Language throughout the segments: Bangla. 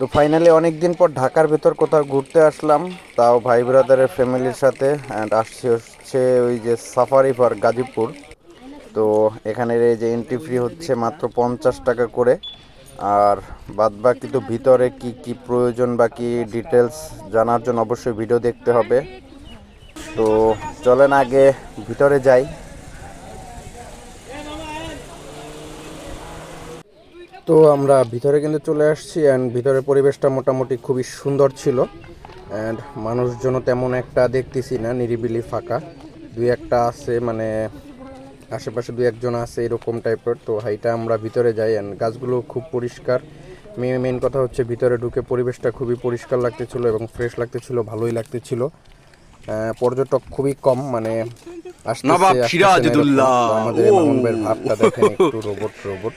তো ফাইনালি অনেক দিন পর ঢাকার ভেতর কোথাও ঘুরতে আসলাম, তাও ভাই ব্রাদারের ফ্যামিলির সাথে। অ্যান্ড আসছি হচ্ছে ওই যে সাফারি পার্ক গাজীপুর। তো এখানের এই যে এন্ট্রি ফি হচ্ছে মাত্র 50 টাকা করে। আর বাদ বাকি তো ভিতরে কি কি প্রয়োজন বা কি ডিটেলস জানার জন্য অবশ্যই ভিডিও দেখতে হবে। তো চলেন আগে ভিতরে যাই। তো আমরা ভিতরে কিন্তু চলে আসছি, অ্যান্ড ভিতরের পরিবেশটা মোটামুটি খুবই সুন্দর ছিল। অ্যান্ড মানুষজনও তেমন একটা দেখতেছি না, নিরিবিলি ফাঁকা। দুই একটা আছে, মানে আশেপাশে দুই একজন আছে এরকম টাইপের। তো হাইটা আমরা ভিতরে যাই, অ্যান্ড গাছগুলো খুব পরিষ্কার। মেইন কথা হচ্ছে ভিতরে ঢুকে পরিবেশটা খুবই পরিষ্কার লাগতেছিল এবং ফ্রেশ লাগতেছিল, ভালোই লাগতেছিল। পর্যটক খুবই কম, মানে আমাদের মামুনের ভাবটা দেখেন একটু রোবট রোবট।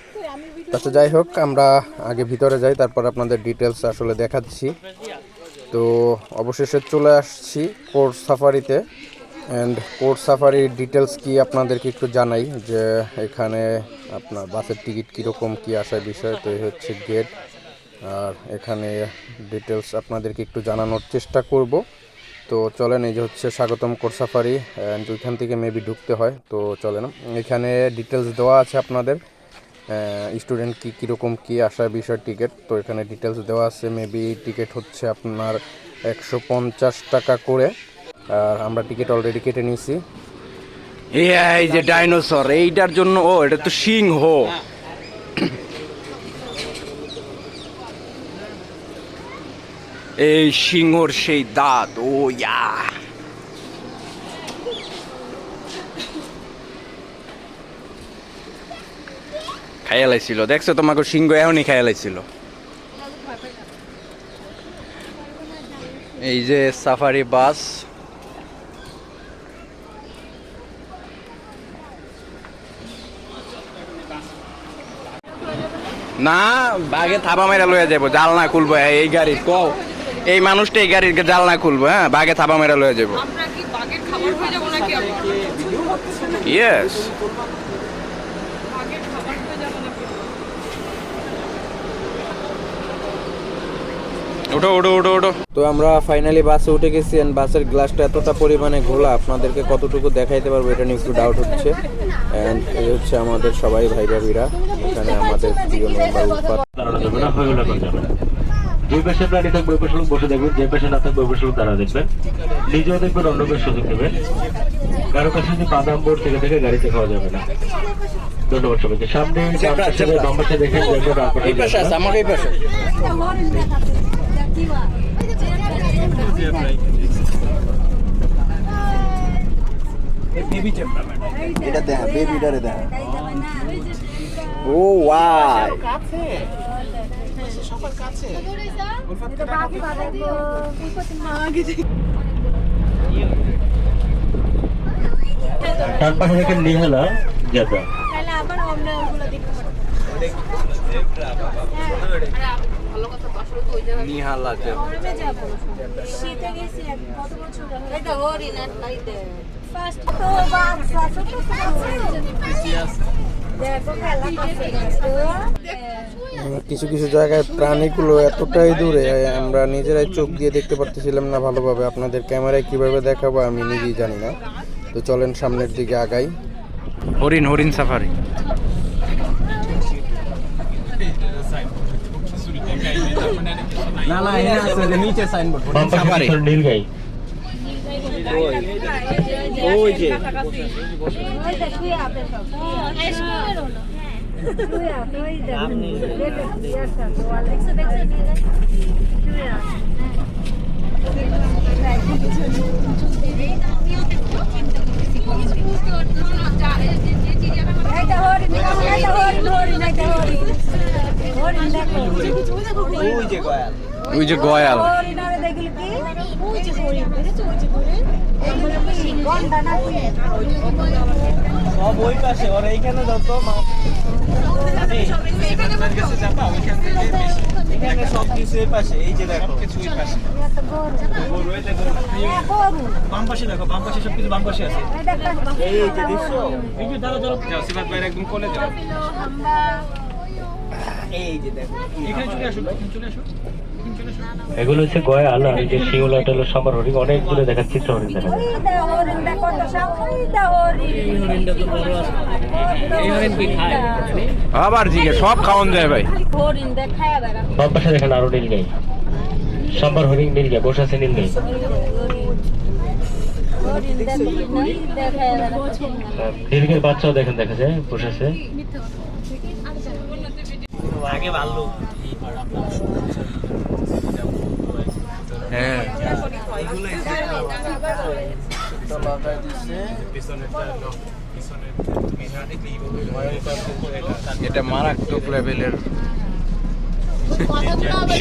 আচ্ছা যাই হোক, আমরা আগে ভিতরে যাই, তারপর আপনাদের ডিটেলস আসলে দেখাচ্ছি। তো অবশেষে চলে আসছি কোর্ট সাফারিতে। অ্যান্ড কোর্ট সাফারির ডিটেলস কি আপনাদেরকে একটু জানাই, যে এখানে আপনার বাসের টিকিট কীরকম কী আসার বিষয়। তো এই হচ্ছে গেট, আর এখানে ডিটেলস আপনাদেরকে একটু জানানোর চেষ্টা করব। তো চলেন, এই যে হচ্ছে স্বাগতম কোর্ট সাফারি, অ্যান্ড ওইখান থেকে মেবি ঢুকতে হয়। তো চলেন, এখানে ডিটেলস দেওয়া আছে আপনাদের স্টুডেন্ট কীরকম কী আসার বিষয় টিকিট। তো এখানে ডিটেলস দেওয়া আছে। মেবি টিকিট হচ্ছে আপনার 150 টাকা করে। আর আমরা টিকিট অলরেডি কেটে নিয়েছি। এই যে ডাইনোসর, এইটার জন্য এটা তো সিংহ। এই সিংহর সেই দাঁত, ইয়া খাইয়ালাইছিল। দেখছো, তোমাকে সিংহ এখনই খাইয়ালাইছিল। এই যে সাফারি বাস, না বাঘে থাবা মেরা লইয়া যাবো, জালনা খুলবো এই গাড়ির। কও এই মানুষটা এই গাড়ির জালনা খুলবো, হ্যাঁ বাঘে থাবা মেরা লইয়া যাবো। ইয়েস, ওঠো ওঠো ওঠো ওঠো। তো আমরা ফাইনালি বাসে উঠে গেছি, অ্যান্ড বাসের গ্লাসটা এতটা পরিমাণে ঘোলা, আপনাদেরকে কতটুকু দেখাইতে পারবো এটা নিয়ে একটু ডাউট হচ্ছে। অ্যান্ড এই হচ্ছে আমাদের সবাই ভাই ভাবিরা, এখানে আমাদের প্রিয় মেম্বার উৎপাত। যে পেশেন্ট দাঁড়িয়ে থাকবে ওই পেশেন্ট বসে দেখবেন, যে পেশেন্ট না থাকবে ওই পেশেন্ট দাঁড়া দেখবেন। নিজেও দেখবেন, অন্যকে সুযোগ দেবেন। কারো কাছে যদি বাদাম বোর্ড থেকে থেকে গাড়িতে খাওয়া যাবে না। ধন্যবাদ সবাইকে। সামনে নম্বরটা দেখেন, এই পাশে আছে, আমার এই পাশে। এটা দেখা, বেবিটারে দেখা। ও ওয়াই, ডান পাশে দেখেন নিহালা জাদা। নিহাল আছে। কিছু কিছু জায়গায় প্রাণীগুলো এতটাই দূরে আমরা নিজেরাই চোখ দিয়ে দেখতে পারতেছিলাম না ভালোভাবে। আপনাদের ক্যামেরায় কিভাবে দেখাবো আমি নিজেই জানি না। তো চলেন সামনের দিকে আগাই। হরিণ, হরিণ সাফারি। না না, এখানে আছে যে নিচে সাইনবোর্ড হরিণ সাফারি। নীলগাই ওই যে ওই যে গয়াল। সব ওই পাশে, ওর এইখানে যত এখানে সব কিছু এই পাশে। এই যে দেখো কিছু এই পাশে, বাম পাশে দেখো, বাম পাশে সব কিছু বাম পাশে আছে। এই যে দেখছো, এই যে দাঁড়া দাঁড়া যাও, সিফাত ভাই একদম কোলে যাও। এগুলো হচ্ছে গয়াল, আর এই যে শিওলা টেলো সামার হরিণ, অনেক দূরে দেখা চিত্র হরিণ দেখা যায়। আবার জিগে সব খাওয়ান যায় ভাই। বাম পাশে দেখেন আরো নীলগাই, সাম্বার হরিণ নীলগাই বসে আছে নীলগাই। নীলগাইয়ের বাচ্চাও দেখেন দেখা যায় বসে আছে। হ্যাঁ এটা মারাত্মক লেভেলের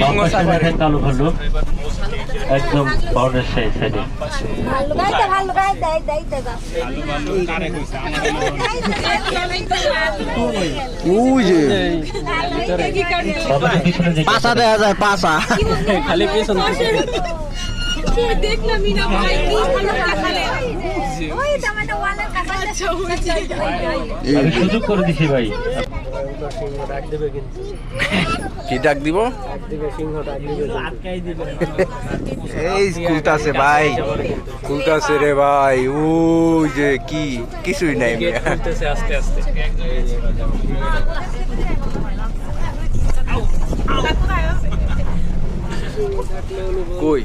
বাম পাশে দেখেন কালো ভাল্লুক, একদম বাউন্ডারি সাইডে। ওই যে বাবার পিছনে যে পাছা দেয়া যায়, পাছা খালি পেছন থেকে। আমি সুযোগ করে দিছি ভাই। কি ডাক দিব? এই খুলতাছে ভাই, খুলতাছে রে ভাই। ওই যে কি কিছুই নাই আস্তে আস্তে কই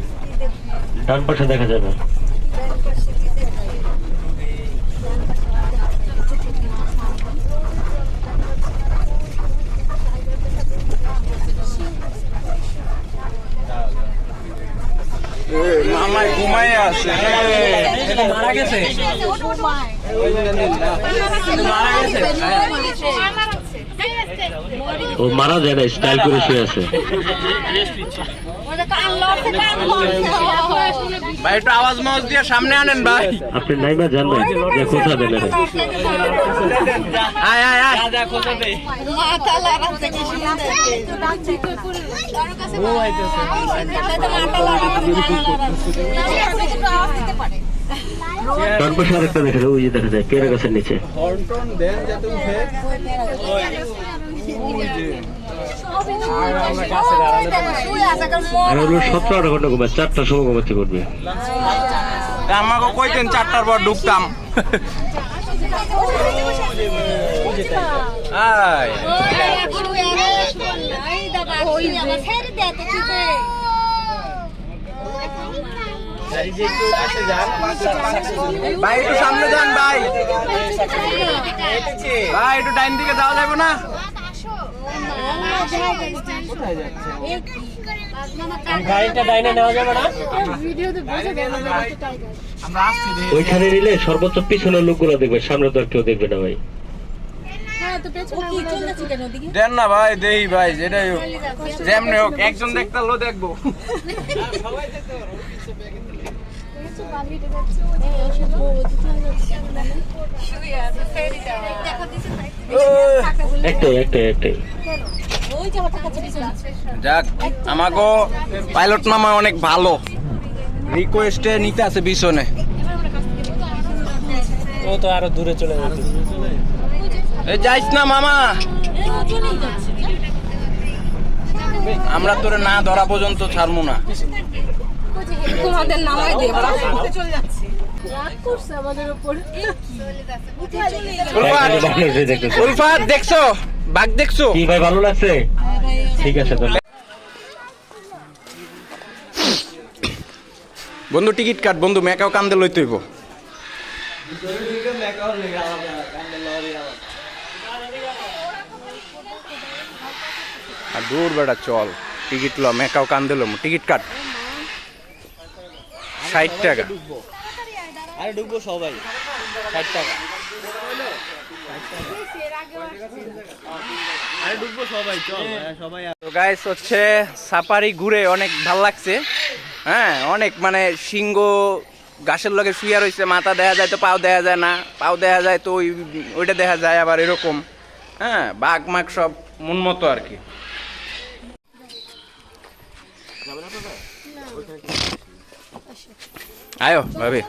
ডান পাশে দেখা যাবে। মামাই ঘুমাই আছে। মারা গেছে। ও মারা যায় না, স্টাইল করে শুয়ে আছে। ভাই একটু আওয়াজ মাওয়াজ দিয়ে সামনে আনেন ভাই। আপনি নাইমা যান ভাই, যে কোথা দেন রে। আয় আয় আয়। ডান পাশে আরেকটা দেখা যায়, ওই যে দেখা যায় পেয়ারা গাছের নিচে। আর হলো 17-18 ঘন্টা ঘুমায়, 4টার সময় ঘুমাতে করবে। আমাকে কইতেন 4টার পর ঢুকতাম। আয় ভাই একটু সামনে যান ভাই। ভাই একটু ডাইন দিকে যাওয়া যাবে না? গাড়িটা ডাইনে নেওয়া যাবে না? ওইখানে নিলে সর্বোচ্চ পিছনের লোকগুলো দেখবে, সামনে তো আর কেউ দেখবে না ভাই। দেন না ভাই, দেই ভাই, যেটাই হোক যেমনি হোক একজন দেখতে লো দেখবো। একটাই যাক, আমাকে পাইলট মামা অনেক ভালো, রিকোয়েস্টে নিতে আছে পিছনে। ও তো আরো দূরে চলে যাবে। এই যাইস না মামা, আমরা তোরে না ধরা পর্যন্ত ছাড়বো না। তোমাদের নামাই দিয়ে চলে যাচ্ছে, রাগ করছে আমাদের উপর। উলফাত দেখছো, বাঘ দেখছো? কি ভাই ভালো লাগছে? ঠিক আছে তাহলে। বন্ধু টিকিট কাট, বন্ধু মেকাও কান্দে লইতে হইব। আর দূর বেড়া চল, টিকিট ল, মেকাও কান্দে লো, টিকিট কাট 60 টাকা। আরে ঢুকবো সবাই, 60 টাকা। আরে ঢুকবো সবাই, চল সবাই। তো গাইস হচ্ছে সাফারি ঘুরে অনেক ভাল লাগছে। হ্যাঁ, অনেক মানে সিংহ গাছের লগে শুয়ে রয়েছে, মাথা দেখা যায় তো পাও দেখা যায় না, পাও দেখা যায় তো ওইটা দেখা যায় আবার এরকম। হ্যাঁ, বাঘ মাঘ সব মন মতো আর কি। আয়ো ভাবি,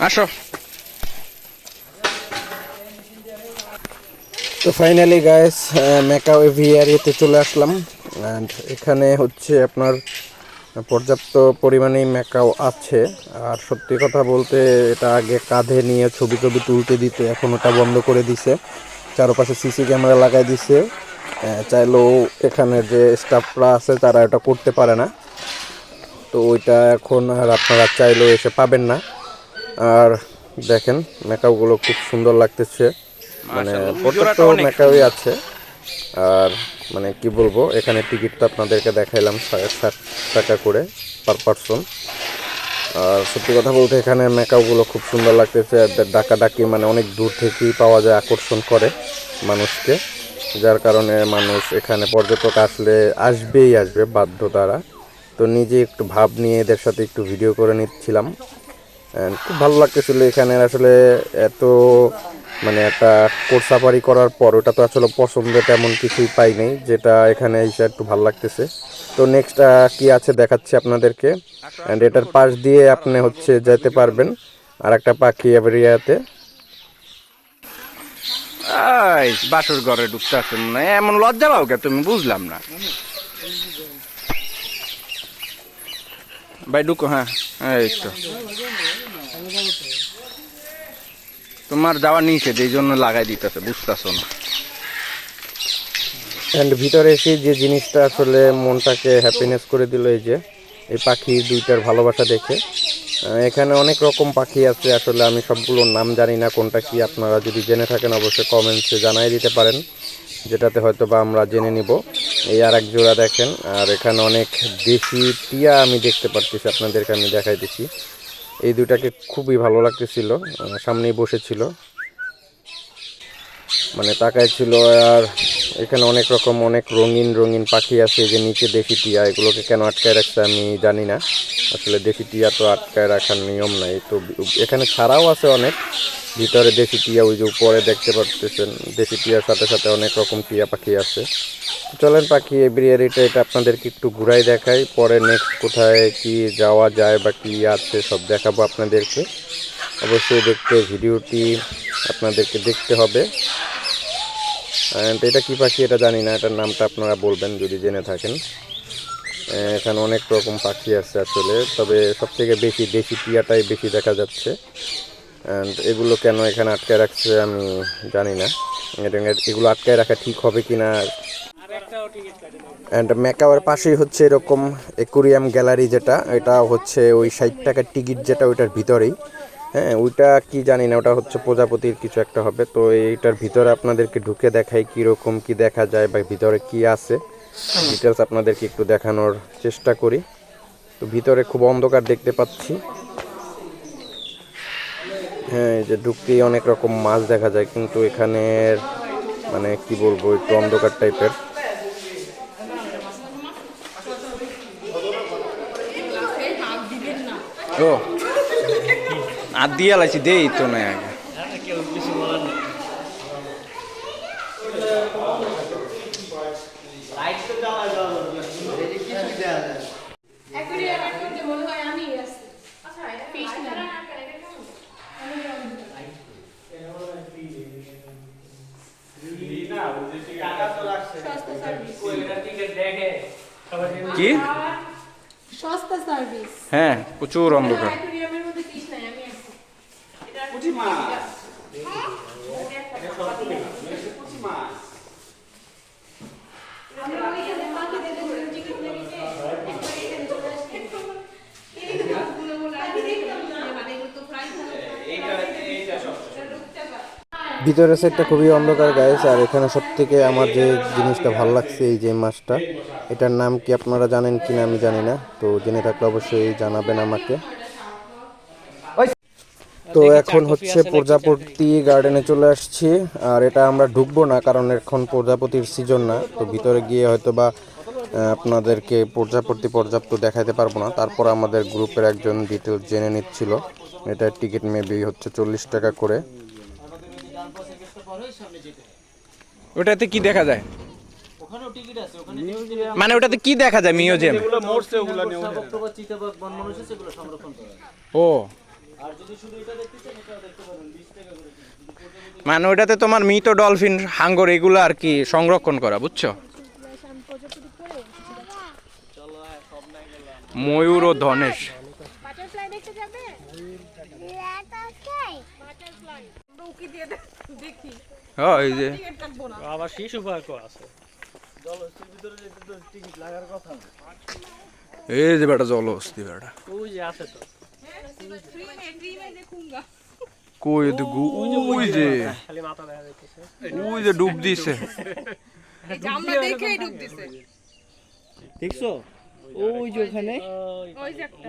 আসো। তো ফাইনালি গাইস ম্যাকাও এভিয়ারিতে চলে আসলাম। অ্যান্ড এখানে হচ্ছে আপনার পর্যাপ্ত পরিমাণে ম্যাকাও আছে। আর সত্যি কথা বলতে এটা আগে কাঁধে নিয়ে ছবি টবি তুলতে দিত, এখন ওটা বন্ধ করে দিছে। চারপাশে সিসি ক্যামেরা লাগাই দিছে, চাইলেও এখানে যে স্টাফরা আছে তারা এটা করতে পারে না। তো ওইটা এখন আর আপনারা চাইলেও এসে পাবেন না। আর দেখেন ম্যাকাওগুলো খুব সুন্দর লাগতেছে, মানে পর্যাপ্ত ম্যাকাওই আছে। আর মানে কি বলবো, এখানে টিকিট তো আপনাদেরকে দেখাইলাম 60 টাকা করে পার পারসন। আর সত্যি কথা বলতে এখানে ম্যাকাওগুলো খুব সুন্দর লাগতেছে। ডাকাডাকি মানে অনেক দূর থেকেই পাওয়া যায়, আকর্ষণ করে মানুষকে, যার কারণে মানুষ এখানে পর্যটক আসবে বাধ্য তারা। তো নিজে একটু ভাব নিয়ে এদের সাথে একটু ভিডিও করে নিচ্ছিলাম। খুব ভালো লাগতেছিল এখানে আসলে। এত মানে একটা কোর্স সাফারি করার পর ওটা তো আসলে পছন্দ তেমন কিছুই পাই নাই, যেটা এখানে এসে একটু ভালো লাগতেছে। তো নেক্সট কি আছে দেখাচ্ছি আপনাদেরকে। অ্যান্ড এটার পাশ দিয়ে আপনি হচ্ছে যেতে পারবেন আর একটা পাখি এরিয়াতে। বাসর ঘরে ঢুকতে আসেন না, এমন লজ্জা পাও কে তুমি, বুঝলাম না ভাই। ঢুকো, হ্যাঁ এই তো তোমার যাওয়ার নিষেধ, এই জন্য লাগাই দিতেছে, বুঝতেছো না। অ্যান্ড ভিতরে এসে যে জিনিসটা আসলে মনটাকে হ্যাপিনেস করে দিল, এই যে এই পাখি দুইটার ভালোবাসা দেখে। এখানে অনেক রকম পাখি আছে, আসলে আমি সবগুলোর নাম জানি না কোনটা কি। আপনারা যদি জেনে থাকেন অবশ্যই কমেন্টসে জানাই দিতে পারেন, যেটাতে হয়তো বা আমরা জেনে নিব। এই আর এক জোড়া দেখেন। আর এখানে অনেক দেশি টিয়া আমি দেখতে পারতেছি, আপনাদেরকে আমি দেখাই দিচ্ছি। এই দুইটাকে খুবই ভালো লাগতেছিল, সামনেই বসেছিল, মানে তাকায় ছিল। আর এখানে অনেক রকম অনেক রঙিন পাখি আছে, যে নিচে দেশি টিয়া, এগুলোকে কেন আটকায় রাখছে আমি জানি না। আসলে দেশি টিয়া তো আটকায় রাখার নিয়ম নাই। তো এখানে ছাড়াও আছে অনেক, ভিতরে দেশি টিয়া, ওই যে উপরে দেখতে পাচ্ছেন দেশি টিয়ার সাথে সাথে অনেক রকম টিয়া পাখি আছে। চলেন পাখি এভিয়ারিটা এটা আপনাদেরকে একটু ঘুরাই দেখাই, পরে নেক্সট কোথায় কি যাওয়া যায় বা কি আছে সব দেখাবো আপনাদেরকে। অবশ্যই ভিডিওটি আপনাদেরকে দেখতে হবে। এটা কি পাখি এটা জানি না, এটার নামটা আপনারা বলবেন যদি জেনে থাকেন। এখানে অনেক রকম পাখি আছে আসলে, তবে সবথেকে বেশি দেশি টিয়াটাই বেশি দেখা যাচ্ছে। অ্যান্ড এগুলো কেন এখানে আটকায় রাখছে আমি জানি না, এগুলো আটকায় রাখা ঠিক হবে কি না। অ্যান্ড ম্যাকাওয়ের পাশেই হচ্ছে এরকম অ্যাকুরিয়াম গ্যালারি, যেটা এটা হচ্ছে ওই 60 টাকার টিকিট যেটা ওইটার ভিতরেই। হ্যাঁ, ওইটা কি জানি না, ওটা হচ্ছে প্রজাপতির কিছু একটা হবে। তো এইটার ভিতরে আপনাদেরকে ঢুকে দেখাই কীরকম কি দেখা যায় বা ভিতরে কি আছে, ডিটেলস আপনাদেরকে একটু দেখানোর চেষ্টা করি। তো ভিতরে খুব অন্ধকার দেখতে পাচ্ছি। হ্যাঁ, এই যে ঢুকতেই অনেক রকম মাছ দেখা যায়, কিন্তু এখানের মানে কি বলবো একটু অন্ধকার টাইপের। ও আর দিয়ে লাইছি দেই তো না আগে। অ্যাকুয়ারিয়ামের মধ্যে মনে হয় আমি আছি। আচ্ছা, এটা ফিশ না। কি সস্তা সার্ভিস। হ্যাঁ, প্রচুর অন্ধকার। অ্যাকুয়ারিয়ামের মধ্যে ফিশ নাই, আমি আছি। আমরা ওইখানে পাখি দেখে টিকিট নিয়ে একবার এখানে চলে আসছি। এই মাছগুলো বলে আমি দেখতাম না, মানে এগুলো তো প্রাইস এইটা সব ভিতরের সাইডটা খুবই অন্ধকার গাইস। আর এখানে সবথেকে আমার যে জিনিসটা ভালো লাগছে, এই যে মাছটা, এটার নাম কি আপনারা জানেন কিনা আমি জানি না, তো জেনে থাকলে অবশ্যই জানাবেন আমাকে। তো এখন হচ্ছে প্রজাপতি গার্ডেনে চলে আসছি। আর এটা আমরা ঢুকবো না, কারণ এখন প্রজাপতির সিজন না। তো ভিতরে গিয়ে হয়তো বা আপনাদেরকে পর্যাপ্ত দেখাতে পারবো না। তারপর আমাদের গ্রুপের একজন ডিটেলস জেনে নিচ্ছিল, এটার টিকিট মেবি হচ্ছে 40 টাকা করে। ওটাতে কি দেখা যায়? ওখানেও টিকিট আছে, ওখানে মানে ওটাতে কি দেখা যায়? মিউজিয়াম। এগুলো মরছে, ওগুলো নিয়ে ওঠে চিতাবাঘ বন মানুষ আছে, এগুলো সংরক্ষণ করে। ও আর যদি শুধু এটা দেখতে চান, এটাও দেখতে পারেন, 20 টাকা করে। মানে ওইটাতে তোমার মৃত ডলফিন, হাঙ্গর এগুলো আর কি সংরক্ষণ করা, বুঝছো? ময়ূর ও ধনেশ। বাটারফ্লাই দেখতে যাবে? বাটারফ্লাই আমরা উকি দিয়ে দেখি। হ্যাঁ এই যে টিকিট কাটবো না। আবার শিশু পার্কও আছে। জলস্থির ভিতরে যেতে তো টিকিট লাগার কথা না। এই যে বেটা জলহস্তি বেটা, ওই যে আছে তো। ফ্রি মে দেখুঙ্গা। কই দেখু, ওই যে খালি মাথা দেখা যাইতেছে। ওই যে ডুব দিছে। এই যে আমরা দেখেই ডুব দিছে। দেখছো? ওই যে ওখানে ওই যে একটা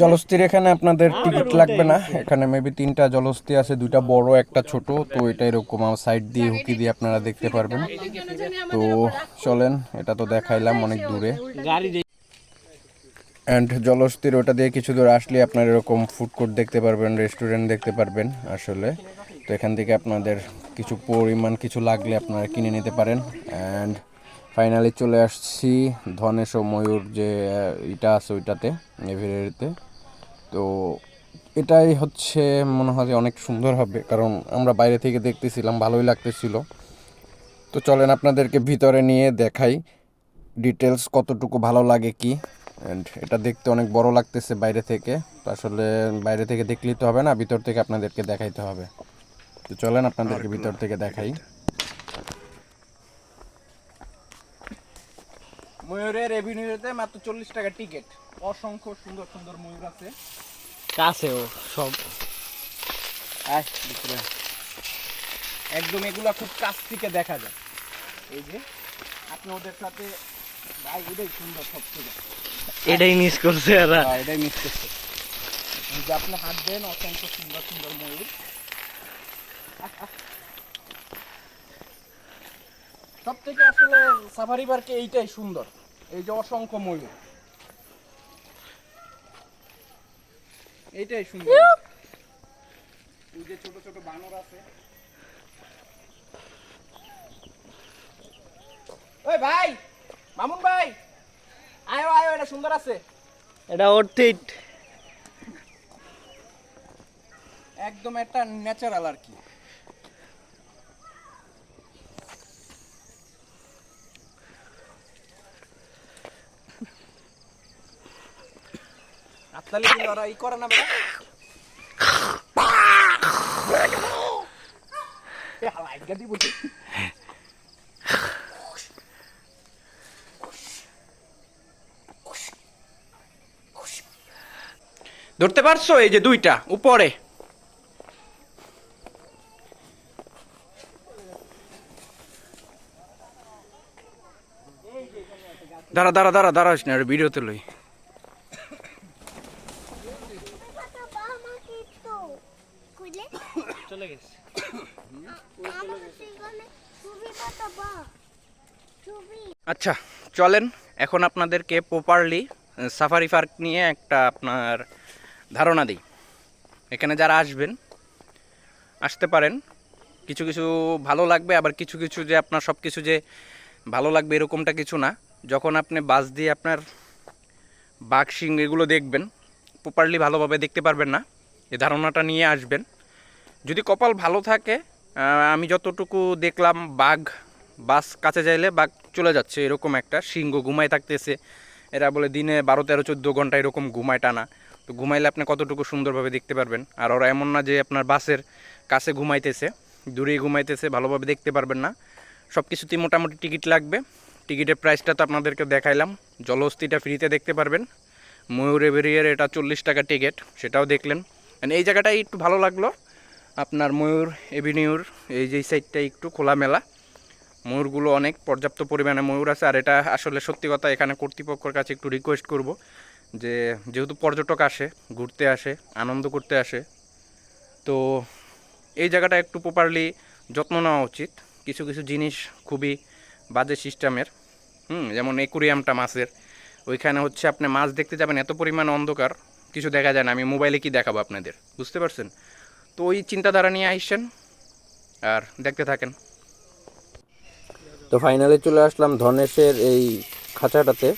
জলস্থির এখানে আপনাদের টিকিট লাগবে না, এখানে মেবি 3টা জলস্থি আছে, 2টা বড় একটা ছোট, তো এটা এরকম সাইড দিয়ে হুকি দিয়ে আপনারা দেখতে পারবেন। তো চলেন, এটা তো দেখাইলাম অনেক দূরে। গাড়ি অ্যান্ড জলস্থির ওটা দিয়ে কিছু দূর আসলে আপনার এরকম ফুড কোর্ট দেখতে পারবেন, রেস্টুরেন্ট দেখতে পারবেন আসলে। তো এখান থেকে আপনাদের কিছু পরিমাণ কিছু লাগলে আপনারা কিনে নিতে পারেন। অ্যান্ড ফাইনালি চলে আসছি ধনেশ ও ময়ূর যে এটা আছে ওইটাতে, এভিরিতে। তো এটাই হচ্ছে মনে হয় যে অনেক সুন্দর হবে, কারণ আমরা বাইরে থেকে দেখতেছিলাম, ভালোই লাগতেছিল। তো চলেন আপনাদেরকে ভিতরে নিয়ে দেখাই ডিটেলস কতটুকু ভালো লাগে কি। অ্যান্ড এটা দেখতে অনেক বড় লাগতেছে বাইরে থেকে, তো আসলে বাইরে থেকে দেখলেই তো হবে না, ভিতর থেকে আপনাদেরকে দেখাইতে হবে। তো চলেন আপনাদেরকে ভিতর থেকে দেখাই। ময়ূরের এভিনিউতে মাত্র 40 টাকা টিকিট। অসংখ্য সুন্দর সুন্দর ময়ূর আছে। কাছেও সব। আয় ভিতরে। একদম এগুলা খুব কাছ থেকে দেখা যায়। এই যে আপনি ওদের সাথে ভাই, এটাই সুন্দর সব থেকে। এটাই মিস করছে এরা। এটাই মিস করছে। এই যে আপনি হাত দেন, অসংখ্য সুন্দর সুন্দর ময়ূর। সব থেকে আসলে সাফারি পার্কে এইটাই সুন্দর, এই যে অসংখ্য ময়ূর, এইটাই সুন্দর। এই যে ছোট ছোট বানর আছে। ওই ভাই, মামুন ভাই, আয়ো আয়ো, এটা সুন্দর আছে। এটা অর্থিট। একদম একটা ন্যাচারাল আর কি। আত্তালি দিলে ওরা ই করে না বেটা। ধরতে পারছো? এই যে 2টা উপরে। দাঁড়া দাঁড়া দাঁড়া দাঁড়াস না, ভিডিওতে লই। চলে গেছে। আচ্ছা চলেন, এখন আপনাদেরকে প্রপারলি সাফারি পার্ক নিয়ে একটা আপনার ধারণা দিই। এখানে যারা আসতে পারেন, কিছু কিছু ভালো লাগবে, আবার কিছু কিছু যে আপনার সব কিছু যে ভালো লাগবে এরকমটা কিছু না। যখন আপনি বাস দিয়ে আপনার বাঘ সিং এগুলো দেখবেন, প্রপারলি ভালোভাবে দেখতে পারবেন না, এই ধারণাটা নিয়ে আসবেন। যদি কপাল ভালো থাকে, আমি যতটুকু দেখলাম বাঘ বাস কাছে যাইলে বাঘ চলে যাচ্ছে, এরকম একটা সিংহ ঘুমায় থাকতেছে। এরা বলে দিনে 12, 13, 14 ঘন্টা এরকম ঘুমায় টানা। তো ঘুমাইলে আপনি কতটুকু সুন্দরভাবে দেখতে পারবেন। আর ওরা এমন না যে আপনার বাসের কাছে ঘুমাইতেছে, দূরেই ঘুমাইতেছে, ভালোভাবে দেখতে পারবেন না। সব কিছুতেই মোটামুটি টিকিট লাগবে। টিকিটের প্রাইসটা তো আপনাদেরকে দেখাইলাম। জলহস্তিটা ফ্রিতে দেখতে পারবেন। ময়ূর এভিরিয়ার এটা 40 টাকা টিকিট, সেটাও দেখলেন। এই জায়গাটাই একটু ভালো লাগলো আপনার, ময়ূর এভিনিউর এই যে সাইডটা একটু খোলামেলা, ময়ূরগুলো অনেক পর্যাপ্ত পরিমাণে ময়ূর আছে। আর এটা আসলে সত্যি কথা, এখানে কর্তৃপক্ষের কাছে একটু রিকোয়েস্ট করব যে যেহেতু পর্যটক আসে, ঘুরতে আসে, আনন্দ করতে আসে, তো এই জায়গাটা একটু প্রপারলি যত্ন নেওয়া উচিত। কিছু কিছু জিনিস খুবই বাজে সিস্টেমের, যেমন অ্যাকুরিয়ামটা মাছের, ওইখানে হচ্ছে আপনি মাছ দেখতে যাবেন, এত পরিমাণ অন্ধকার কিছু দেখা যায় না। আমি মোবাইলে কি দেখাবো আপনাদের, বুঝতে পারছেন? তো ওই চিন্তাধারা নিয়ে আসছেন আর দেখতে থাকেন। তো ফাইনালি চলে আসলাম ধনেশের এই খাঁচাটাতে।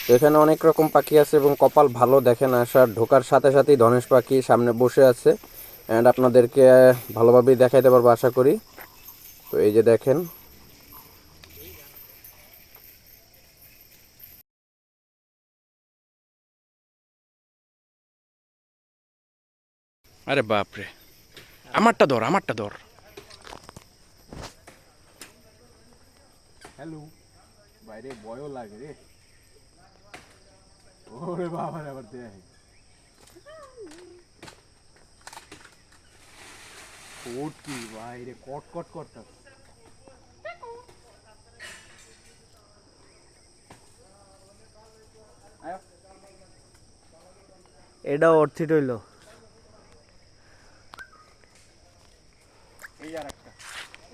তো এখানে অনেক রকম পাখি আছে এবং কপাল ভালো দেখেন আসার ঢোকার সাথে সাথেই ধনেশ পাখি সামনে বসে আছে। অ্যান্ড আপনাদেরকে ভালোভাবেই দেখাইতে পারবো আশা করি। তো এই যে দেখেন, আরে বাপরে, আমারটা ধর, আমারটা ধর। হ্যালো বাইরে ভয়ও লাগে রে। ওরে বাবা রে, আবার দেখ কোটি বাইরে কট কট করতে। এটা অর্থিত হইলো। এই আর একটা,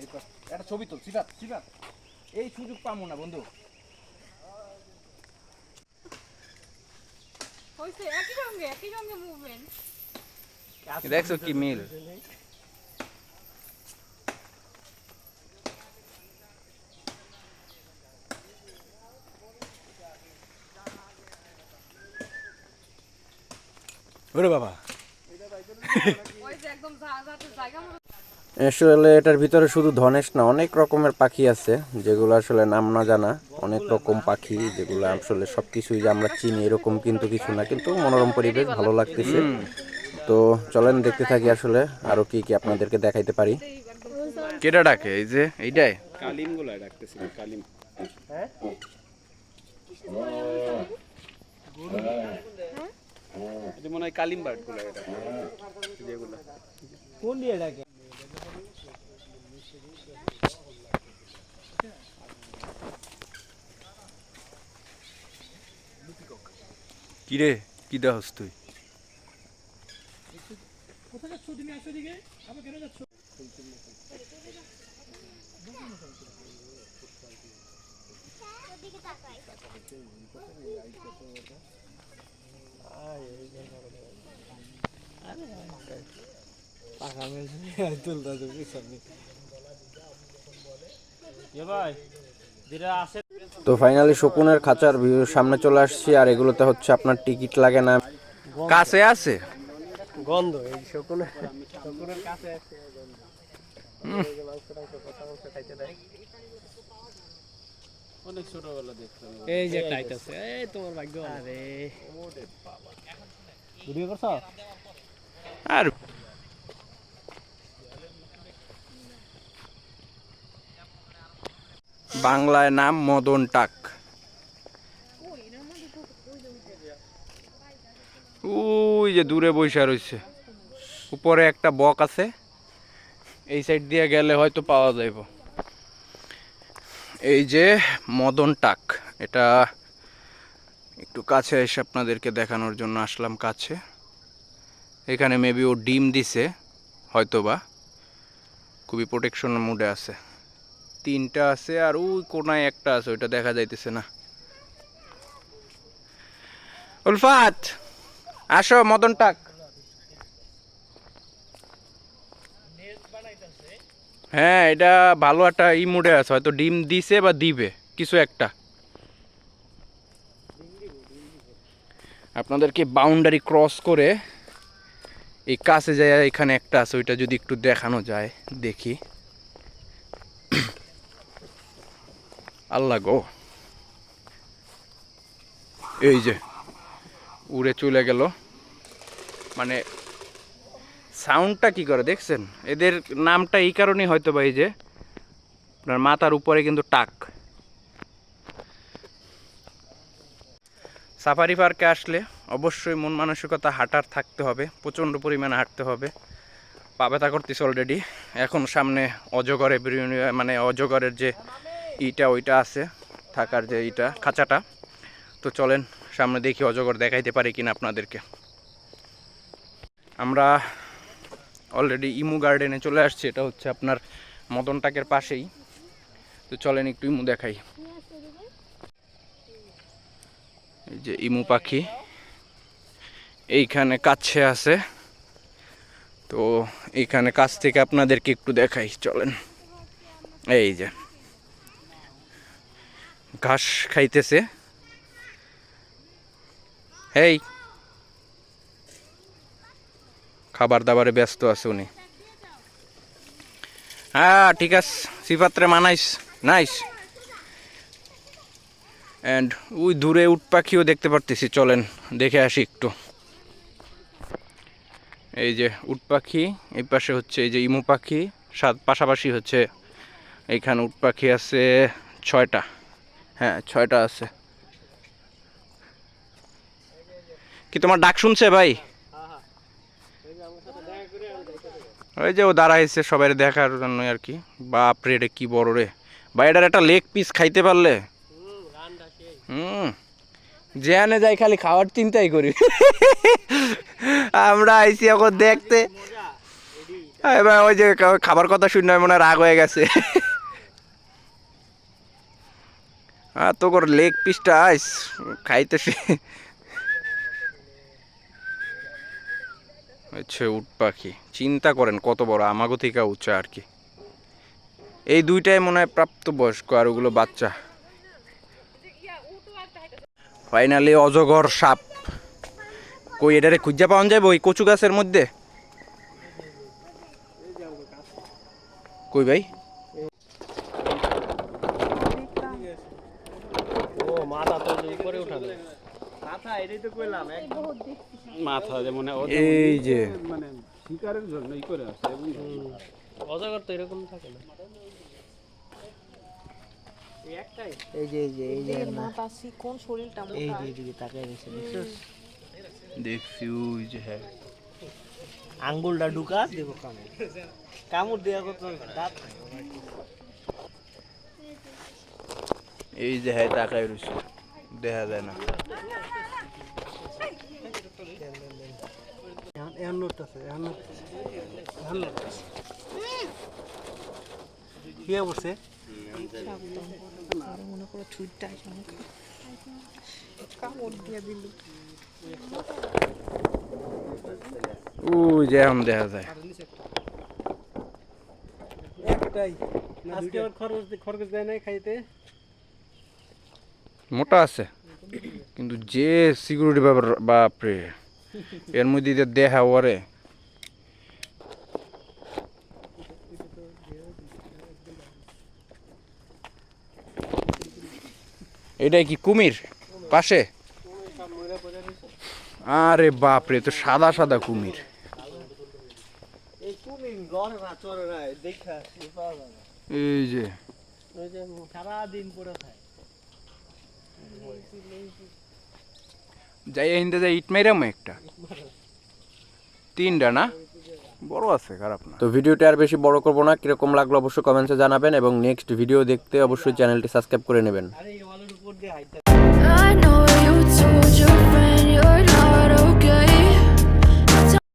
এই একটা ছবি তো সিফাত, সিফাত এই সুযোগ পাবো না বন্ধু। হইছে একই সঙ্গে মুভমেন্ট। দেখছো কি মিল? ওরে বাবা হইছে একদম জায়গা মতো। আসলে এটার ভিতরে শুধু ধনেশ না, অনেক রকমের পাখি আছে যেগুলো আসলে নাম না জানা। অনেক রকম পাখি যেগুলো আসলে সব কিছুই যে আমরা চিনি এরকম কিন্তু কিছু না, কিন্তু মনোরম পরিবেশ, ভালো লাগতেছে। তো চলেন দেখতে থাকি আসলে আরো কি কি আপনাদেরকে দেখাইতে পারি। কেটা ডাকে? এই যে এইটাই কালিম গুলা ডাকতেছিল, কালিম। এটা মনে হয় কালিম বার্ড গুলো, এটা যেগুলো কোন দিয়ে ডাকে? কি রে, কি দেহস তুই? পাখা মেরে তুলতা তুমি সামনে। এ ভাই যেটা আছে তো ফাইনালি শকুনের খাঁচার সামনে চলে আসছি, আর এগুলোতে হচ্ছে আপনার টিকিট লাগে না। কাছে আছে গন্ধ, এই শকুনের কাছে আছে গন্ধ। অনেক ছোটবেলা দেখতাম। এই যে টাইট আছে, এই তোমার ভাগ্য। আরে ভিডিও করছো? আর বাংলায় নাম মদন টাক। ওই যে দূরে বৈশা রয়েছে, উপরে একটা বক আছে, এই সাইড দিয়ে গেলে হয়তো পাওয়া যাইব। এই যে মদন টাক, এটা একটু কাছে এসে আপনাদেরকে দেখানোর জন্য আসলাম কাছে। এখানে মেবি ও ডিম দিছে হয়তোবা, খুবই প্রোটেকশন মুডে আছে। তিনটা আছে আর ওই কোনায় একটা আছে, ওইটা দেখা যাইতেছে না। উলফাত আসো, মদন টাক। হ্যাঁ, এটা ভালো একটা মুডে আছে, হয়তো ডিম দিছে বা দিবে কিছু একটা। আপনাদেরকে বাউন্ডারি ক্রস করে এই কাছে যায়, এখানে একটা আছে, ওইটা যদি একটু দেখানো যায় দেখি। আল্লাহ গো, এই যে উড়ে চলে গেল। মানে সাউন্ডটা কি করে দেখছেন? এদের নামটা এই কারণেই হয়তো বা, এই যে আপনার মাথার উপরে কিন্তু টাক। সাফারি পার্কে আসলে অবশ্যই মন মানসিকতা হাঁটার থাকতে হবে, প্রচণ্ড পরিমাণে হাঁটতে হবে। পা ব্যথা করতেছে অলরেডি। এখন সামনে অজগরের মানে অজগরের যে ওইটা আছে থাকার যে খাঁচাটা। তো চলেন সামনে দেখি অজগর দেখাইতে পারি কিনা আপনাদেরকে। আমরা অলরেডি ইমু গার্ডেনে চলে আসছি, এটা হচ্ছে আপনার মদন টাকের পাশেই। তো চলেন একটু ইমু দেখাই। এই যে ইমু পাখি এইখানে কাছে আছে, তো এইখানে কাছ থেকে আপনাদেরকে একটু দেখাই, চলেন। এই যে ঘাস খাইতেছে। এই খাবার দাবারে ব্যস্ত আছে উনি। হ্যাঁ ঠিক আছে, সিপাত্রে মানাইস, নাইস। অ্যান্ড ওই দূরে উট পাখিও দেখতে পারতেছি, চলেন দেখে আসি একটু। এই যে উট পাখি, এই পাশে হচ্ছে এই যে ইমু পাখি, পাশাপাশি হচ্ছে এইখানে উট পাখি আছে 6টা। হ্যাঁ 6টা আছে। কি তোমার ডাক শুনছে ভাই? ওই যে ও দাঁড়াইছে সবাই দেখার জন্য আর কি। বাপ রে, এটা কি বড় রে ভাই, এটার একটা লেগ পিস খাইতে পারলে। যেখানে যাই খালি খাওয়ার চিন্তাই করি। আমরা আইসি এখন দেখতে, এবার ওই যে খাবার কথা শুনে মনে হয় রাগ হয়ে গেছে। আর তো করে লেগ পিসটা আইস খাইতেছি। আচ্ছা উট পাখি চিন্তা করেন কত বড়, আমাগো থেকে উঁচা আর কি। এই দুইটাই মনে হয় প্রাপ্তবয়স্ক আর ওগুলো বাচ্চা। ফাইনালি অজগর সাপ। কই এটারে খুঁজা পাওয়া যাবে ওই কচু গাছের মধ্যে? কই ভাই? ও মাথা তো উপরে উঠানো মাথা, এটাই তো কইলাম মাথা যেমন এই যে মানে শিকারের জন্য ই করে আসে এবং অজগর তো এরকম থাকে না। এই যে এই যে এই যে মাথা কোন শরীরটা এই যে দিকে তাকায় রয়েছে, দেখছস? দেখছি ওই যে হ্যাঁ আঙ্গুলটা ঢুকা দেবো কামড়, কামড় দেওয়া কত দাঁত নাই। এই যে হ্যাঁ তাকাই রয়েছে, দেখা যায় না। কি অবস্থা? মনে করো ছুটটা কামড় দিয়ে দিল। ওই যে এখন দেখা যায়। একটাই আজকে আবার খরগোশ দেয় নাই খাইতে। মোটা আছে কিন্তু যে সিকিউরিটি ব্যাপার, বাপরে এর মধ্যে দিয়ে দেখা ওরে। এটাই কি কুমির পাশে? আরে বাপরে, তো সাদা সাদা কুমির। এই কুমির ঘরে না চরে না, দেখা পাওয়া যায় না। এই যে ওই যে সারাদিন পড়ে থাকে। যাই হিন্দে যাই ইট মেরাম একটা 3টা না বড় আছে, খারাপ না। তো ভিডিওটা আর বেশি বড় করব না, কিরকম লাগলো অবশ্যই কমেন্টসে জানাবেন এবং নেক্সট ভিডিও দেখতে অবশ্যই চ্যানেলটি সাবস্ক্রাইব করে নেবেন। আরে এই ওয়ালের উপর দিয়ে হাইটা